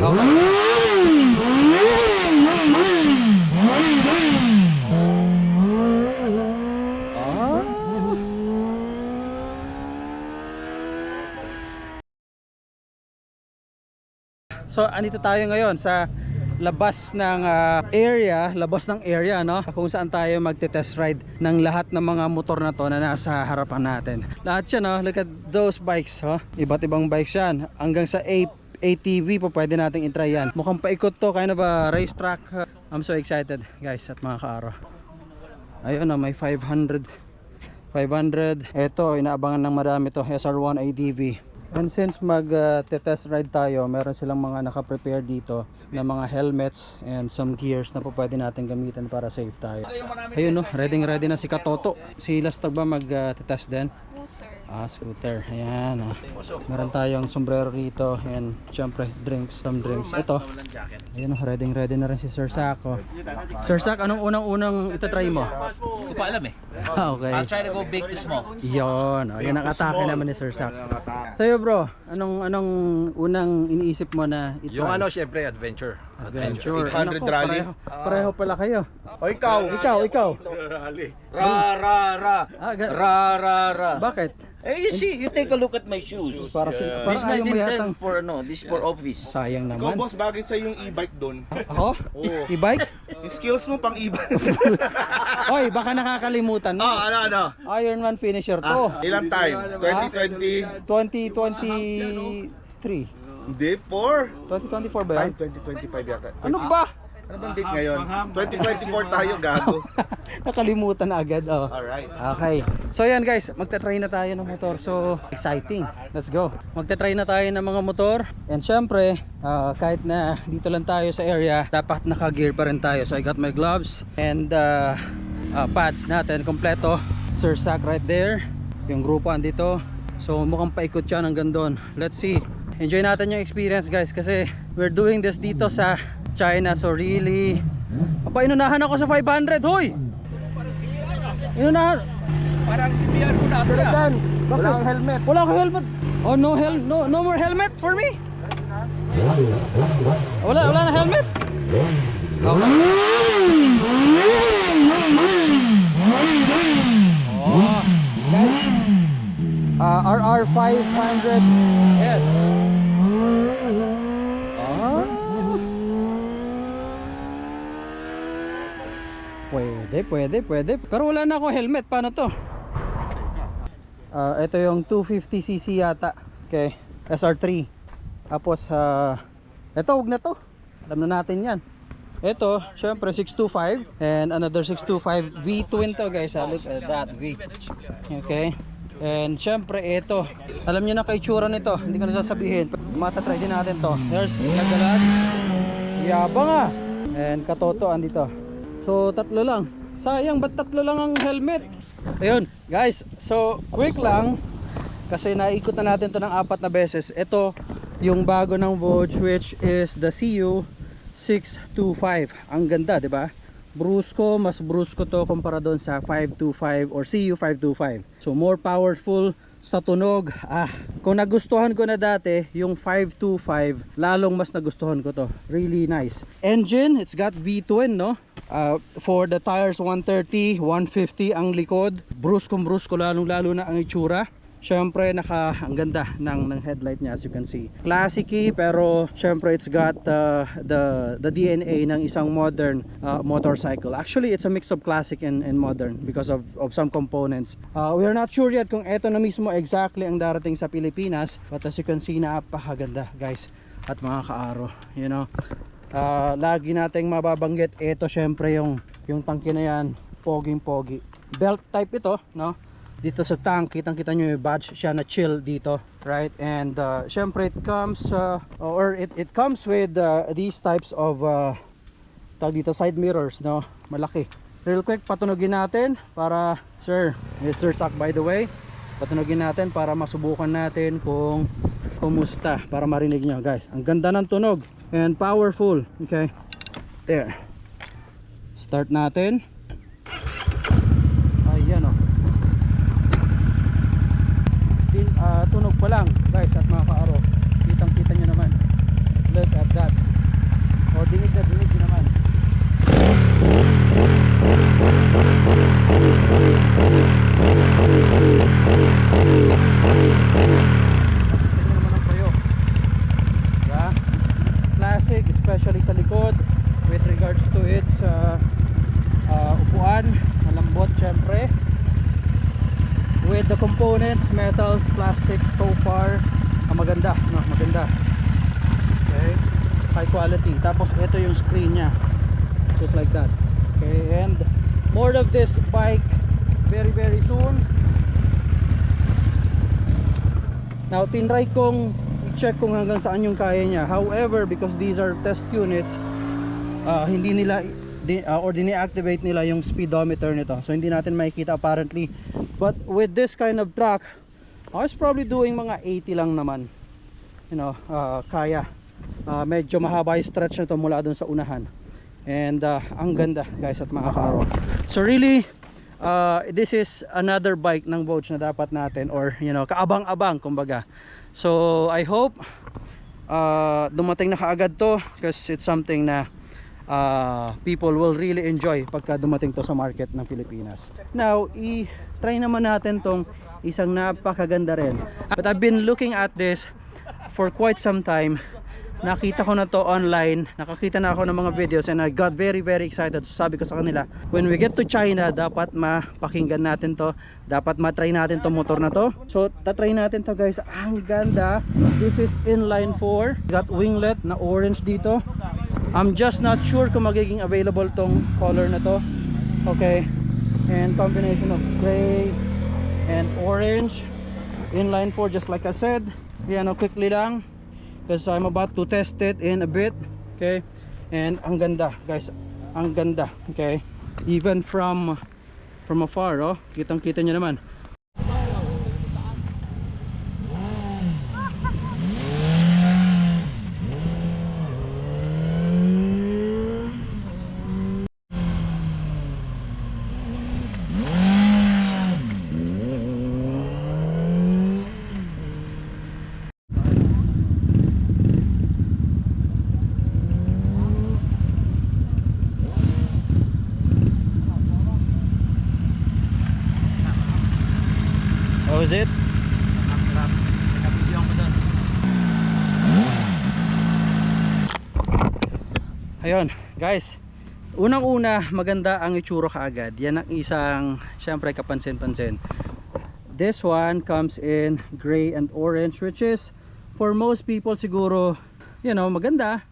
So andito tayo ngayon sa labas ng area no, kung saan tayo magte-test ride ng lahat ng mga motor na to na nasa harapan natin. Lahat yan, no? Look at those bikes, oh. Iba't ibang bikes yan. Hanggang sa ATV po pwede nating i-try yan. Mukhang paikot to, kind of a racetrack. I'm so excited guys at mga kaaro. Ayun, oh, may 500. Ito, inaabangan ng marami to, SR1 ATV. And since mag-test ride tayo, meron silang mga naka-prepare dito na mga helmets and some gears na po pwede natin gamitin para safe tayo. Ayun, no, ready na si Katoto. Si Lastag ba mag-test din? Scooter. Ayan, oh. Meron tayong sombrero rito and syempre some drinks. Ito. Ayun, oh, ready na rin si Sir Sak, oh. Sir Sak, anong unang itatry mo? Hindi ko alam eh. Okay. I'll try to go big to small. Yun, oh, yan ang atake naman ni Sir Sak. Sa'yo bro, anong unang iniisip mo na itry? Yung syempre adventure. 800 Nako, rally. Pareho pala kayo. O ikaw. Rally. Ra. Bakit? You see, you take a look at my shoes. Para This ayaw mo yatang for this for office. sayang Ikaw naman. boss, bagay sa yung e-bike doon. Ako? E-bike? Yung skills mo pang e-bike. Oy, baka nakakalimutan mo. ano? Ironman finisher to. Ilang time? 2020? 2023. Hindi, 4. 2024 ba yan? 2025 yata. Ano ba? Ano bang date ngayon? 2024 tayo, gago. Nakalimutan na agad, oh. Alright. Okay. So yan guys, magta-try na tayo ng motor. So exciting. Let's go. Magta-try na tayo ng mga motor. And syempre, kahit na dito lang tayo sa area, dapat naka-gear pa rin tayo. So I got my gloves and pads natin kompleto. Sir Sak right there. Yung grupo andito. So mukhang paikot siya hanggang doon. Let's see. Enjoy natin yung experience guys kasi we're doing this dito sa China. So really, inunahan ako sa 500. Hoy! Inunahan. Parang si PR ko na Dan, Wala kang helmet. wala akong helmet. Oh, no more helmet for me. Wala na helmet. Okay. Oh, guys. RR 500. Yes. Pwede. Pero wala na ako helmet. Paano to? Ito yung 250cc yata. Okay. SR3. Tapos, ito, huwag na to. Alam na natin yan. Ito, syempre 625. And another 625 V-twin to guys. Look at that V. Okay. And syempre ito. Alam niyo na kaitsura nito. Hindi ko na sasabihin. Matatry din natin to. There's Nagalag. Yabang ah. And Katoto andito. So tatlo lang. Sayang, ba't tatlo lang ang helmet? Ayun guys, so quick lang kasi naikot na natin to ng 4 na beses. Ito yung bago ng Vogue, which is the CU625. Ang ganda, di ba? Brusco, mas brusco to kumpara doon sa 525 or CU525. So more powerful sa tunog. Kung nagustuhan ko na dati yung 525, lalong mas nagustuhan ko to. Really nice. Engine, it's got V-twin, no? For the tires 130, 150 ang likod. Brusco lalong lalo na ang itsura. Syempre ang ganda ng headlight niya, as you can see. Classic-y, pero syempre it's got the DNA ng isang modern motorcycle. Actually it's a mix of classic and modern because of some components. We are not sure yet kung eto na mismo exactly ang darating sa Pilipinas, but as you can see, napakaganda guys at mga kaaro, you know. Lagi nating mababanggit, ito syempre yung tangke na yan, poging-pogi. Belt type ito, no? Dito sa tank, kitang-kita nyo yung badge siya na chill dito, right? And syempre it comes it comes with these types of tawag dito, side mirrors, no? Malaki. Real quick, patunogin natin para Sir Sak, by the way, patunogin natin para masubukan natin kung kumusta, para marinig nyo guys. Ang ganda ng tunog and powerful. Okay, there. Start natin. Ayan o. Tunog pa lang guys at mga kaaro. Kitang kita nyo naman. Look at that. especially sa likod with regards to its upuan, malambot syempre. With the components, metals, plastics, so far maganda, no? Maganda. Okay, high quality. Tapos ito yung screen nya, just like that. Okay, and more of this bike very soon. Now tinry kong i-check kung hanggang saan yung kaya niya. However, because these are test units, hindi nila or dine-activate nila yung speedometer nito, so hindi natin makikita apparently. But with this kind of truck, I was probably doing mga 80 lang naman, you know, kaya. Medyo mahaba yung stretch nito mula dun sa unahan, and ang ganda guys at mga karo. So really, this is another bike ng Vogue na dapat natin, or you know, kaabang-abang kumbaga. So I hope dumating na kaagad to, because it's something na people will really enjoy pagka dumating to sa market ng Pilipinas. Now, i-try naman natin tong isang napakaganda rin. But I've been looking at this for quite some time. Nakita ko na to online, nakakita na ako ng mga videos, and I got very excited. So sabi ko sa kanila, when we get to China, dapat mapakinggan natin to, dapat matry natin tong motor na to. So tatry natin to guys. Ang ganda. This is inline 4, got winglet na orange dito. I'm just not sure kung magiging available tong color na to. Okay, and combination of gray and orange, inline 4 just like I said. Yan, quickly lang, because I'm about to test it in a bit. Okay, and ang ganda guys, ang ganda. Okay, even from afar, oh, kitang kita nyo naman. How is it? Ayun guys, unang-una maganda ang itsura kaagad. Yan ang isang syempre kapansin-pansin. This one comes in gray and orange, which is for most people siguro, you know, maganda.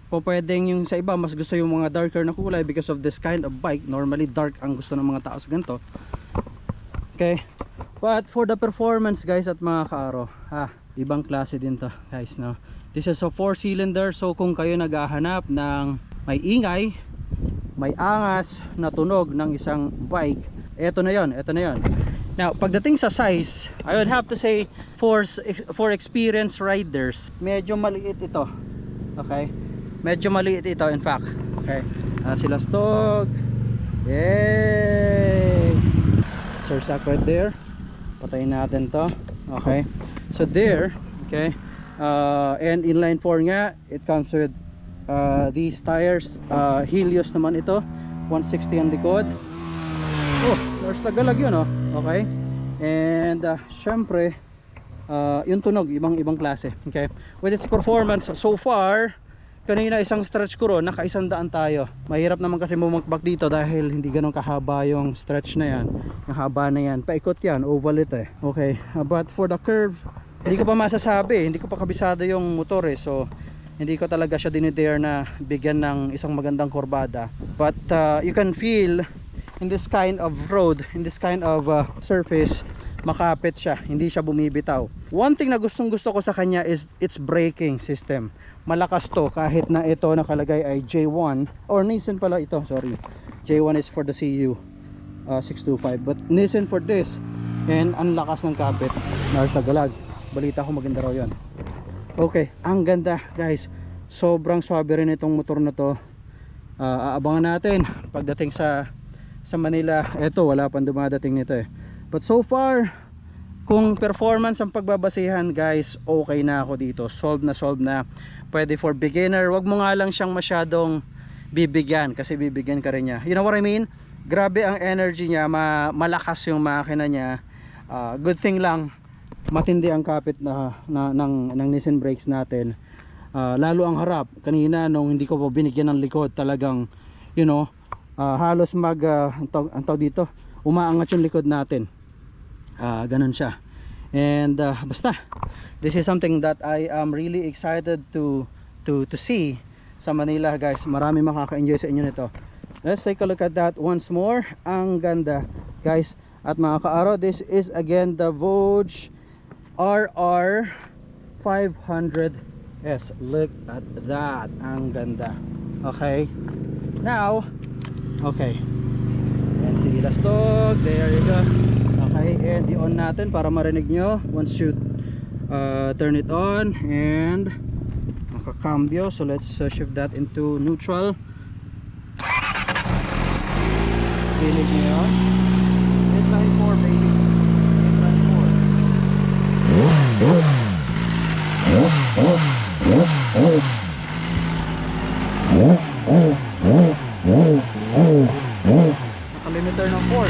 Pwedeng yung sa iba mas gusto yung mga darker na kulay because of this kind of bike. Normally dark ang gusto ng mga tao sa ganito. Okay, but for the performance guys at mga kaaro, ibang klase din to guys, no? This is a 4-cylinder, so kung kayo naghahanap ng may ingay, may angas na tunog ng isang bike, eto na yon, eto na yon. Now pagdating sa size, I would have to say for experienced riders, medyo maliit ito. Okay, medyo maliit ito in fact. Okay, sila stog. Yay! Sir Sack right there. Patayin natin to. Okay, so there. Okay, and inline 4 nga, it comes with these tires, Helios naman ito, 160 ang likod. Oh, there's Tagalog yun, oh. Okay, and syempre yung tunog ibang klase. Okay, with its performance so far, kanina isang stretch ko ron, naka-100 tayo. Mahirap naman kasi bumagpak dito dahil hindi ganun kahaba yung stretch na yan. Yung haba na yan, paikot yan, oval ito eh. Okay, but for the curve, hindi ko pa masasabi, hindi ko pa kabisado yung motor eh. So hindi ko talaga siya dinidare na bigyan ng isang magandang kurbada. But you can feel in this kind of road, in this kind of surface, makapit siya, hindi siya bumibitaw. One thing na gustong gusto ko sa kanya is its braking system. Malakas to kahit na ito nakalagay ay J1 or Nissan pala ito, sorry. J1 is for the CU 625, but Nissan for this, and ang lakas ng kapit. Narsagalag, balita ko maganda raw yun. Okay, ang ganda guys, sobrang swabe rin itong motor na to. Aabangan natin pagdating sa Manila. Eto, wala pang dumadating nito eh. But so far, kung performance ang pagbabasihan guys, okay na ako dito. Solve na, pwede for beginner. Wag mo nga lang siyang masyadong bibigyan, kasi bibigyan ka rin niya. You know what I mean? Grabe ang energy niya, malakas yung makina niya. Good thing lang, matindi ang kapit ng Nissan brakes natin. lalo ang harap. Kanina nung hindi ko pa binigyan ng likod, talagang halos ang tawag dito, umaangat yung likod natin. Ganun siya. And basta, this is something that I am really excited to see sa Manila, guys. Marami makaka-enjoy sa inyo nito. Let's take a look at that once more. Ang ganda, guys. At mga ka-aro, this is again the Vogue RR 500S. Look at that. Ang ganda. Okay. Now, okay. And si Ilastog. There you go. Okay. And i-on natin para marinig nyo once you turn it on. And makakambyo. So let's shift that into neutral. Pinig nyo yun. Inline 4, baby. Inline 4. Nakalimiter ng 4.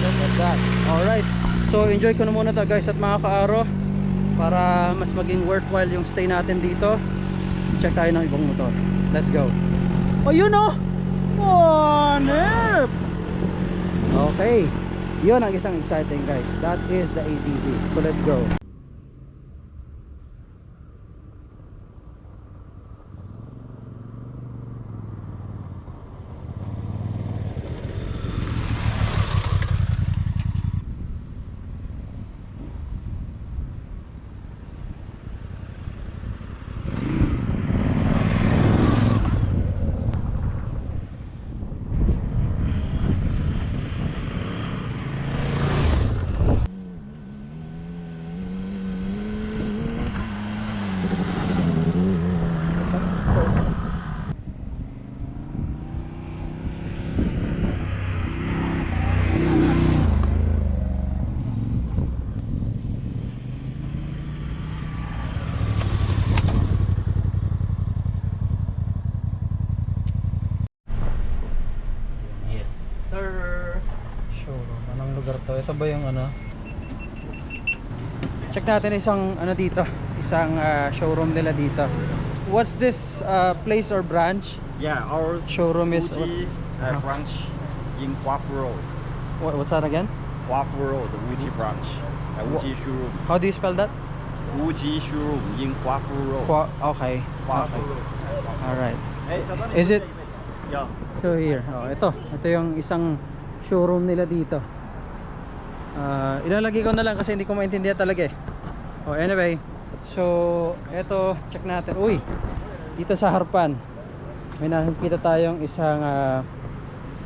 Look at that. Alright. So enjoy ko na muna to, guys, at mga ka-aro, para mas maging worthwhile yung stay natin dito. Check tayo ng ibang motor. Let's go. Oh, yun oh! Oh, nip! Okay. Yun ang isang exciting, guys. That is the ATV. So let's go. Showroom. Anong lugar to? Ito ba yung ano? Check natin isang dito. Isang showroom nila dito. What's this place or branch? Yeah, our Showroom is Wuji branch in Huafu Road. what's that again? Huafu Road, Wuji branch. Wuji showroom. How do you spell that? Wuji showroom in Huafu Road. Okay. Huafu Okay. Road. Alright. Hey, Is it? Yeah. So here, ito yung isang showroom nila dito. Ilalagay ko na lang kasi hindi ko maintindihan talaga eh. Anyway, so ito, check natin. Uy, dito sa harapan may nakikita tayong isang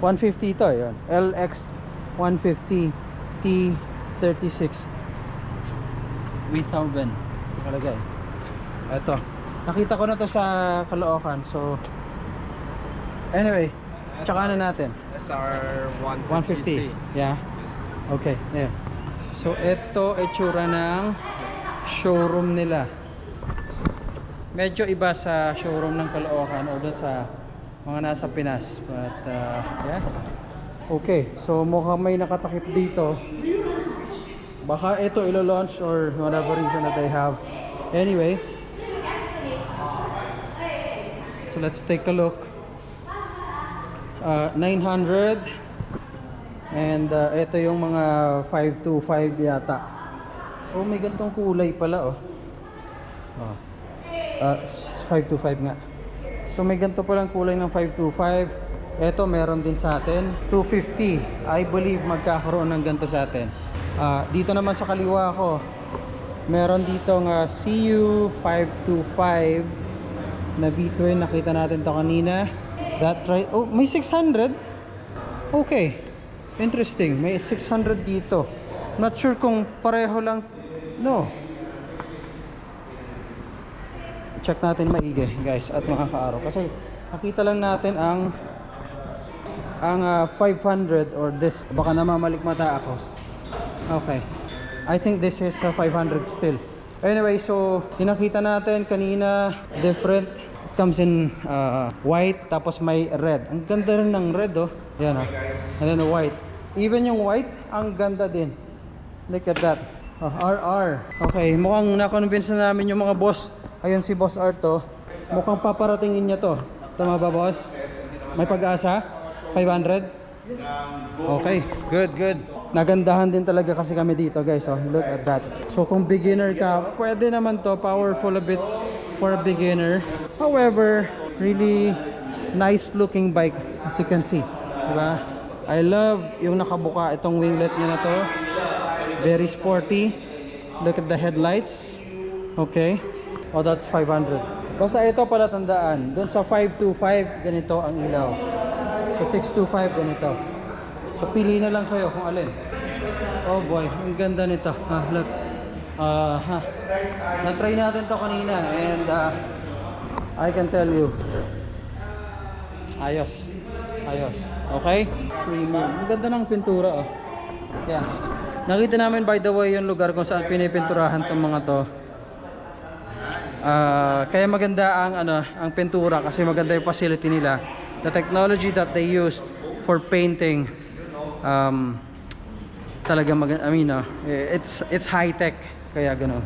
150 ito, yun. LX 150 T36 with Tauben nakalagay. Ito, nakita ko na to sa Caloocan. So anyway, tsaka na natin. SR 150. Yeah. Okay, there. So ito itsura ng showroom nila. Medyo iba sa showroom ng Caloocan o doon sa mga nasa Pinas. But yeah. Okay, so mukhang may nakatakip dito. Baka ito ilo-launch or whatever reason that they have. Anyway, so let's take a look. 900 and ito yung mga 525 yata. Oh, may gantong kulay pala 525 nga. So may ganito palang kulay ng 525. Ito meron din sa atin 250. I believe magkakaroon ng ganito sa atin. Dito naman sa kaliwa ko meron dito ng CU 525 na V12. Nakita natin to kanina. That right. Oh, may 600. Okay. Interesting. May 600 dito. Not sure kung pareho lang. No. Check natin maigi, guys, at mga kaaraw. Kasi nakita lang natin ang 500 or this. Baka namamalikmata ako. Okay. I think this is 500 still. Anyway, so hinakita natin kanina different. Comes in white tapos may red. Ang ganda rin ng red Yan And then the white. Even yung white, ang ganda din. Look at that. Oh, RR. Okay, mukhang na-convince na namin yung mga boss. Ayun si Boss Art to. Mukhang paparatingin niya to. Tama ba, boss? May pag-asa? 500? Okay, good, good. Nagandahan din talaga kasi kami dito, guys. Oh, look at that. So kung beginner ka, pwede naman to, powerful a bit for a beginner. However, really nice looking bike as you can see. Diba? I love yung nakabuka itong winglet niya na to. Very sporty. Look at the headlights. Okay. Oh, that's 500. Basta ito pala tandaan. Doon sa 525, ganito ang ilaw. Sa 625, ganito. So pili na lang kayo kung alin. Oh boy, ang ganda nito. Look. Na-try natin to kanina and I can tell you. Ayos. Ayos. Okay? Premium. Ang ganda ng pintura, oh. Yan. Nakita namin by the way yung lugar kung saan pinipinturahan tong mga to. Kaya maganda ang pintura kasi maganda yung facility nila. The technology that they use for painting talaga maganda. I mean, it's high tech kaya ganoon.